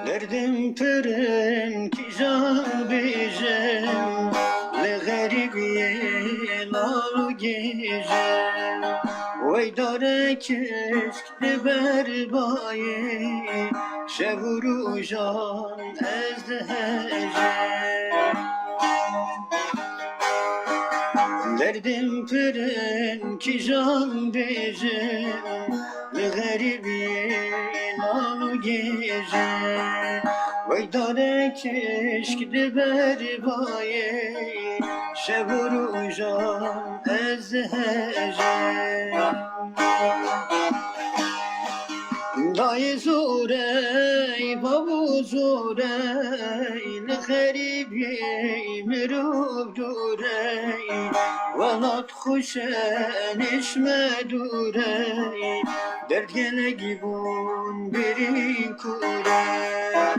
derdim peren ki can bejem le garibiye lar gecem vay dare keşk de berbaye şevuru jan ez de hecem derdim peren ki can bejem le garibiye lar gecem vay dare keşk de berbaye şevuru jan ez de hecem dayı zorey babu zorey l'garibiye mirub durey velat xuşen eşme durey dert gele gibun biri kurey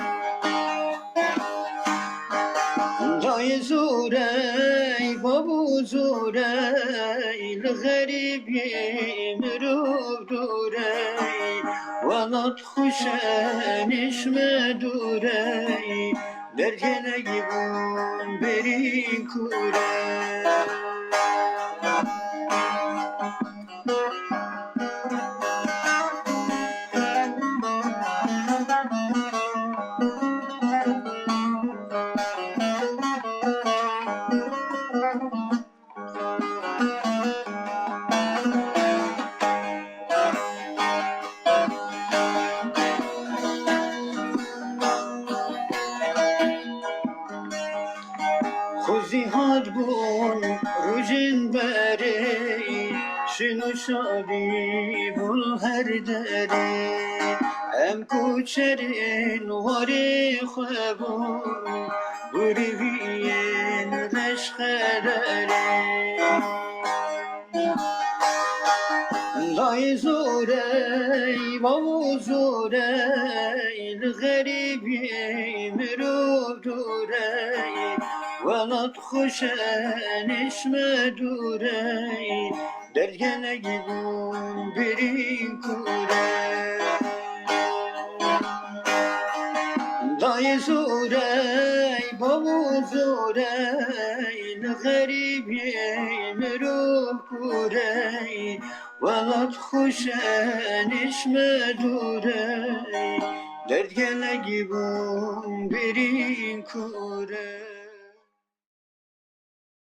dayı zorey babu zorey l'garibiye mirub durey velat xuşen eşme durey dert gele gibun beri kurey خوزی هاد بون روزین بری شنو شادی بول هر دری ام کوچرین واری خوابون بوری وین لشخدری دای زوری بابو زوری الغریبی مرو دوری ولات خوشن اشم دوری در گله گیبون برین کوره دای زوری بابو زوری الغریبی مرو کوره ولات خوشن اشم دوری درد گله گیبون برین کوره